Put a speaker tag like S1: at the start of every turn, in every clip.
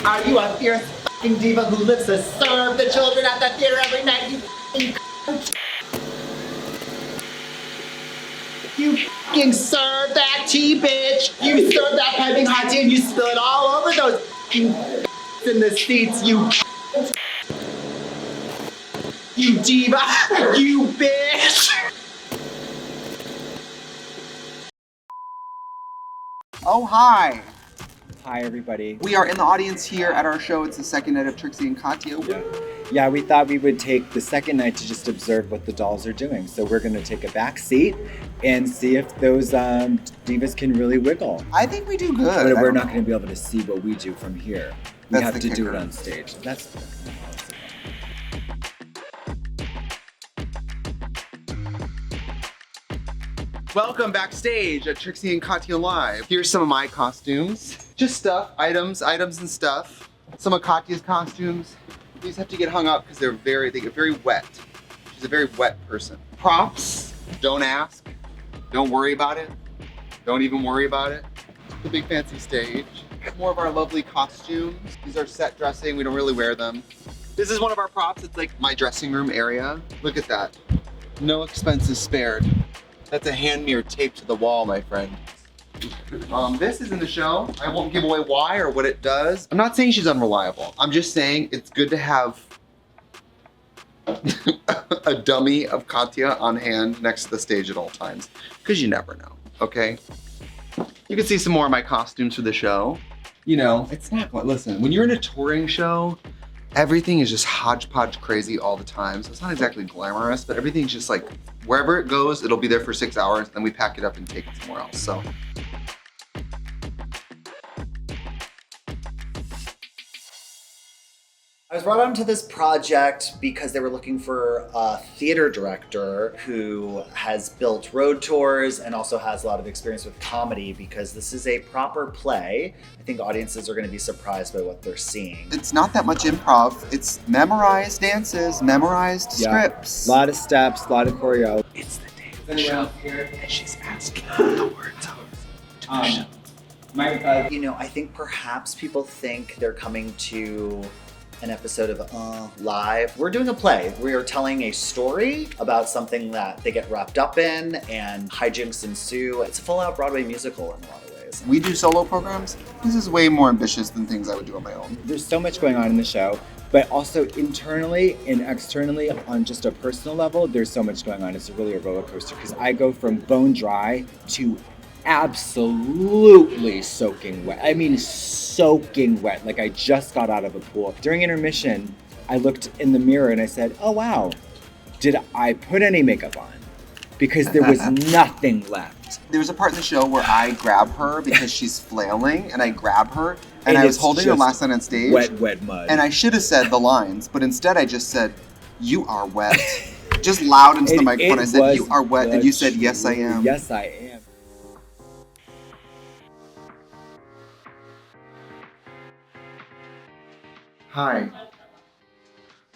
S1: Are you a fierce fucking diva who lives to serve the children at the theater every night, you fucking cunt? You fucking serve that tea, bitch! You serve that piping hot tea and you spill it all over those fucking in the seats, you you diva! You bitch! Oh, hi!
S2: Hi, everybody.
S1: We are in the audience here at our show. It's the second night of Trixie and Katya.
S2: Yeah, we thought we would take the second night to just observe what the dolls are doing. So we're going to take a back seat and see if those divas can really wiggle.
S1: I think we do good.
S2: But we're not going to be able to see what we do from here. We have to do it on stage. That's
S1: Welcome backstage at Trixie and Katya Live. Here's some of my costumes. Just stuff, items and stuff. Some of Katya's costumes. These have to get hung up because they get very wet. She's a very wet person. Props, don't ask. Don't worry about it. Don't even worry about it. The big fancy stage. More of our lovely costumes. These are set dressing, we don't really wear them. This is one of our props, it's like my dressing room area. Look at that. No expenses spared. That's a hand mirror taped to the wall, my friend. This is in the show. I won't give away why or what it does. I'm not saying she's unreliable. I'm just saying it's good to have a dummy of Katya on hand next to the stage at all times, because you never know, okay? You can see some more of my costumes for the show. You know, it's not, listen, when you're in a touring show, everything is just hodgepodge crazy all the time. So it's not exactly glamorous, but everything's just like, wherever it goes, it'll be there for 6 hours, then we pack it up and take it somewhere else, so.
S3: I was brought onto this project because they were looking for a theater director who has built road tours and also has a lot of experience with comedy, because this is a proper play. I think audiences are going to be surprised by what they're seeing.
S1: It's not that much improv. It's memorized dances, memorized scripts.
S2: A lot of steps, a lot of choreo.
S1: It's the day of the show, and she's asking the words of the show.
S3: You know, I think perhaps people think they're coming to an episode of Live. We're doing a play. We are telling a story about something that they get wrapped up in and hijinks ensue. It's a full-out Broadway musical in a lot of ways.
S1: We do solo programs. This is way more ambitious than things I would do on my own.
S2: There's so much going on in the show, but also internally and externally on just a personal level, there's so much going on. It's really a roller coaster, because I go from bone dry to absolutely soaking wet. I mean, soaking wet. Like I just got out of a pool. During intermission, I looked in the mirror and I said, oh wow, did I put any makeup on? Because there was nothing left.
S1: There was a part in the show where I grab her because she's flailing, and I grab her and I was holding her last night on stage.
S2: Wet mud.
S1: And I should have said the lines, but instead I just said, you are wet. Just loud into the microphone. I said, you are wet, and you said, yes I am.
S2: Yes I am.
S1: Hi.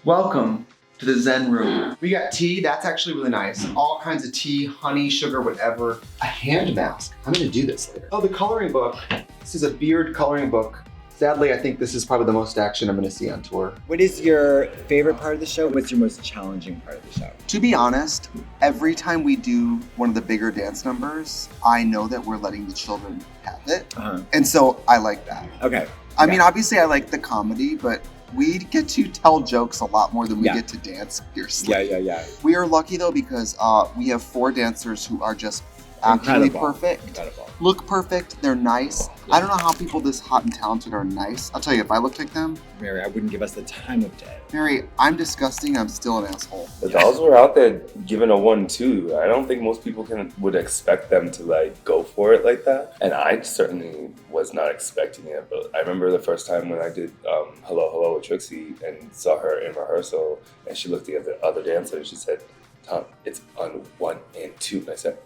S1: Welcome to the Zen room. We got tea, that's actually really nice. All kinds of tea, honey, sugar, whatever. A hand mask. I'm gonna do this later. Oh, the coloring book. This is a beard coloring book. Sadly, I think this is probably the most action I'm gonna see on tour.
S2: What is your favorite part of the show? What's your most challenging part of the show?
S1: To be honest, every time we do one of the bigger dance numbers, I know that we're letting the children have it. And so I like that.
S2: Okay.
S1: I mean, obviously I like the comedy, but we get to tell jokes a lot more than we get to dance fiercely.
S2: Yeah.
S1: We are lucky though, because we have 4 dancers who are just actually perfect.
S2: Incredible.
S1: Look perfect, they're nice. I don't know how people this hot and talented are nice. I'll tell you, if I looked like them,
S2: Mary, I wouldn't give us the time of day.
S1: Mary, I'm disgusting, I'm still an asshole.
S4: The dolls were out there giving a 1-2. I don't think most people would expect them to like go for it like that. And I certainly was not expecting it. But I remember the first time when I did Hello Hello with Trixie and saw her in rehearsal, and she looked at the other dancer and she said, Tom, it's on 1 and 2. And I said,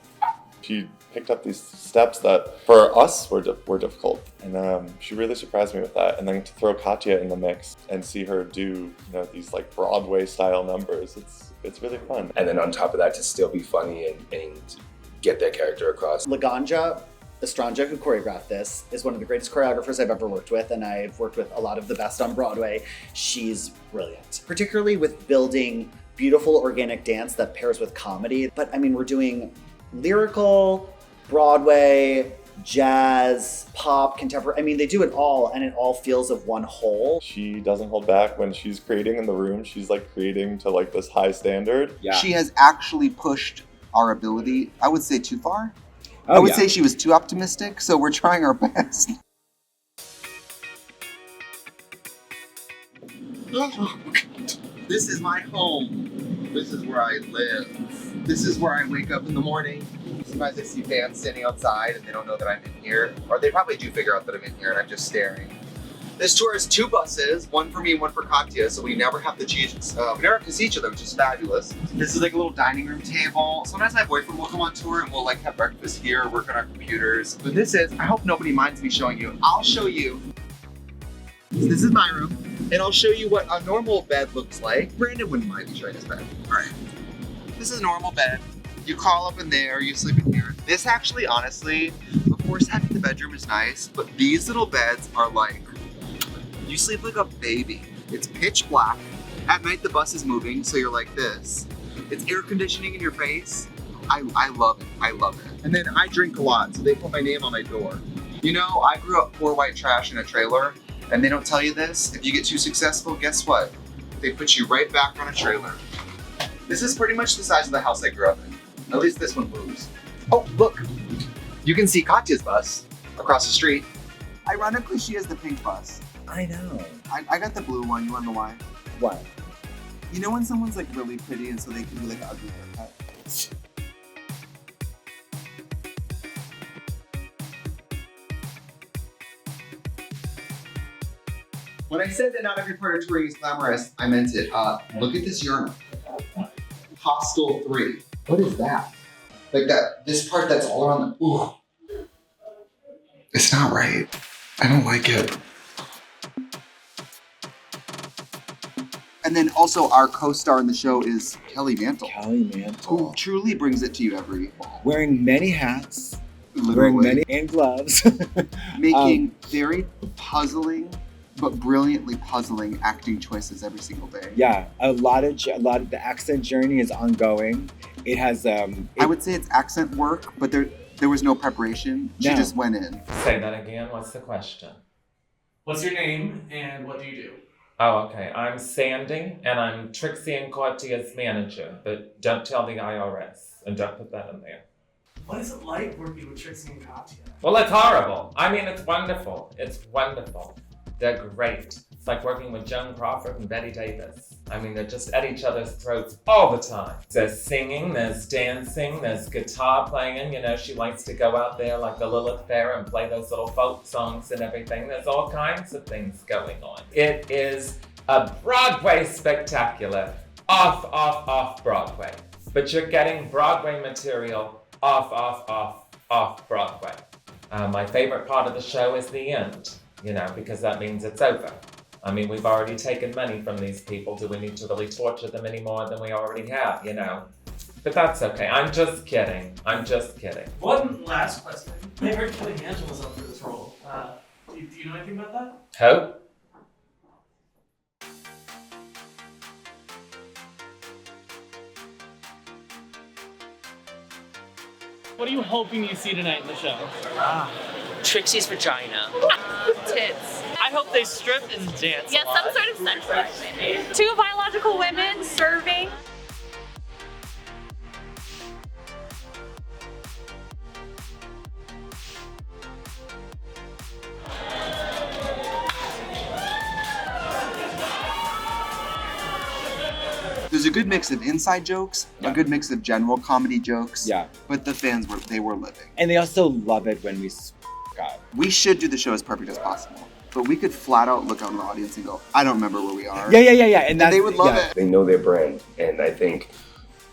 S5: she picked up these steps that for us were difficult, and she really surprised me with that. And then to throw Katya in the mix and see her do these like Broadway style numbers, it's really fun.
S4: And then on top of that, to still be funny and get that character across.
S3: Laganja Estranja, who choreographed this, is one of the greatest choreographers I've ever worked with, and I've worked with a lot of the best on Broadway. She's brilliant, particularly with building beautiful organic dance that pairs with comedy. But I mean, we're doing lyrical, Broadway, jazz, pop, contemporary. I mean, they do it all, and it all feels of one whole.
S5: She doesn't hold back when she's creating in the room. She's like creating to like this high standard.
S2: Yeah.
S1: She has actually pushed our ability, I would say, too far.
S2: Oh,
S1: I would
S2: yeah.
S1: say she was too optimistic, so we're trying our best. This is my home. This is where I live. This is where I wake up in the morning. Sometimes I see fans standing outside and they don't know that I'm in here. Or they probably do figure out that I'm in here and I'm just staring. This tour has 2 buses, one for me and one for Katya, so we never have to see each other, which is fabulous. This is like a little dining room table. Sometimes my boyfriend will come on tour and we'll like have breakfast here, work on our computers. But this is, I hope nobody minds me showing you. I'll show you. So this is my room, and I'll show you what a normal bed looks like. Brandon wouldn't mind me showing his bed. All right. This is a normal bed. You crawl up in there, you sleep in here. This actually, honestly, of course having the bedroom is nice, but these little beds are like, you sleep like a baby. It's pitch black. At night the bus is moving, so you're like this. It's air conditioning in your face. I love it, I love it. And then I drink a lot, so they put my name on my door. You know, I grew up poor white trash in a trailer, and they don't tell you this. If you get too successful, guess what? They put you right back on a trailer. This is pretty much the size of the house I grew up in. At least this one moves. Oh, look. You can see Katya's bus across the street. Ironically, she has the pink bus.
S2: I know.
S1: I got the blue one. You wanna know why?
S2: What?
S1: You know when someone's like really pretty and so they can do like an ugly haircut? When I said that not every part of touring is glamorous, I meant it. Look at this urinal. Hostel 3. What is that? Like that, this part that's all around the, ooh. It's not right. I don't like it. And then also our co-star in the show is Kelly Mantle,
S2: Kelly
S1: who
S2: Mantle.
S1: truly brings it to you every fall.
S2: Wearing many hats,
S1: Literally.
S2: wearing many and gloves.
S1: Making very puzzling, but brilliantly puzzling acting choices every single day.
S2: Yeah, a lot of the accent journey is ongoing. It has
S1: I would say it's accent work, but there was no preparation. She
S2: No.
S1: just went in.
S6: Say that again. What's the question?
S7: What's your name and what do you do?
S6: Oh, okay. I'm Sandy, and I'm Trixie and Katya's manager, but don't tell the IRS, and don't put that in there.
S7: What is it like working with Trixie and Katya?
S6: Well, it's horrible. I mean, it's wonderful. It's wonderful. They're great. It's like working with Joan Crawford and Betty Davis. I mean, they're just at each other's throats all the time. There's singing, there's dancing, there's guitar playing. You know, she likes to go out there like the Lilith Fair and play those little folk songs and everything. There's all kinds of things going on. It is a Broadway spectacular. Off Broadway. But you're getting Broadway material off Broadway. My favorite part of the show is the end, you know, because that means it's over. I mean, we've already taken money from these people. Do we need to really torture them any more than we already have, you know? But that's okay. I'm just kidding.
S7: One last question. I heard Kelly Mantle was up for this role. Do you know anything about that?
S6: Who?
S7: What are you hoping you see tonight in the show?
S8: Trixie's vagina.
S9: Tits.
S7: I hope they strip and dance.
S9: Yeah, some sort of sex maybe. 2 biological women serving.
S1: There's a good mix of inside jokes, a good mix of general comedy jokes.
S2: Yeah.
S1: But the fans were living.
S2: and they also love it when we up.
S1: We should do the show as perfect as possible. But we could flat out look out in the audience and go, I don't remember where we are.
S2: Yeah. And
S1: And
S2: that's,
S1: they would love
S2: yeah.
S1: it.
S4: They know their brand, and I think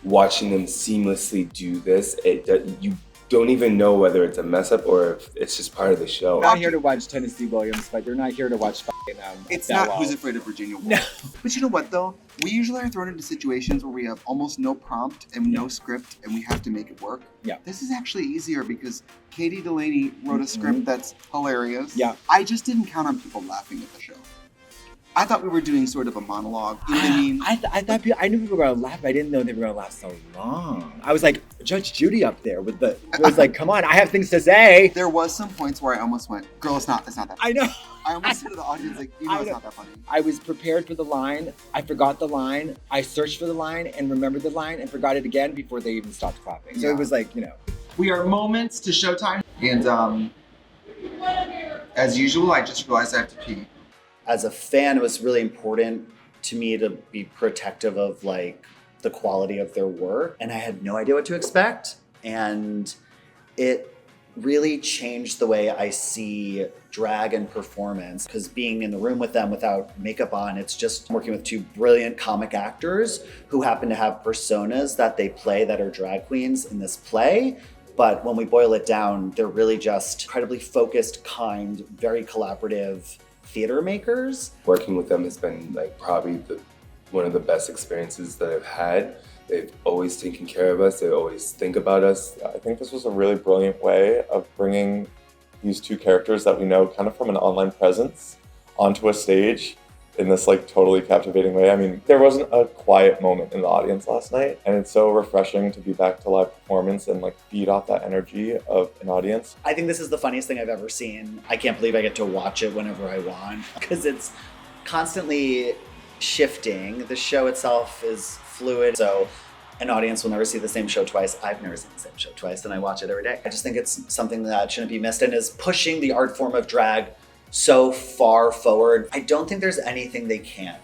S4: watching them seamlessly do this, you don't even know whether it's a mess up or if it's just part of the show.
S2: We're not here to watch Tennessee Williams, but you're not here to watch fucking
S1: It's
S2: Bella.
S1: not Who's Afraid of Virginia Woolf.
S2: No.
S1: But you know what though? We usually are thrown into situations where we have almost no prompt and no script and we have to make it work.
S2: Yeah.
S1: This is actually easier because Katie Delaney wrote a script that's hilarious.
S2: Yeah.
S1: I just didn't count on people laughing at the show. I thought we were doing sort of a monologue. You know what I mean?
S2: I thought I knew people were gonna laugh, but I didn't know they were gonna laugh so long. I was like Judge Judy up there with the. I was like, come on, I have things to say.
S1: There was some points where I almost went, "Girl, it's not that."
S2: I know.
S1: I almost said to the audience, like, "You know, it's not that funny."
S2: I was prepared for the line. I forgot the line. I searched for the line and remembered the line and forgot it again before they even stopped clapping. So
S1: Yeah.
S2: it was like, you know.
S1: We are moments to showtime, and as usual, I just realized I have to pee.
S3: As a fan, it was really important to me to be protective of like the quality of their work, and I had no idea what to expect, and it really changed the way I see drag and performance, because being in the room with them without makeup on, it's just working with two brilliant comic actors who happen to have personas that they play that are drag queens in this play. But when we boil it down, they're really just incredibly focused, kind, very collaborative theater makers.
S4: Working with them has been like probably one of the best experiences that I've had. They've always taken care of us. They always think about us.
S5: I think this was a really brilliant way of bringing these two characters that we know kind of from an online presence onto a stage in this like totally captivating way. I mean, there wasn't a quiet moment in the audience last night, and it's so refreshing to be back to live performance and like feed off that energy of an audience.
S3: I think this is the funniest thing I've ever seen. I can't believe I get to watch it whenever I want, because it's constantly shifting. The show itself is fluid, so an audience will never see the same show twice. I've never seen the same show twice, and I watch it every day. I just think it's something that shouldn't be missed and is pushing the art form of drag so far forward. I don't think there's anything they can't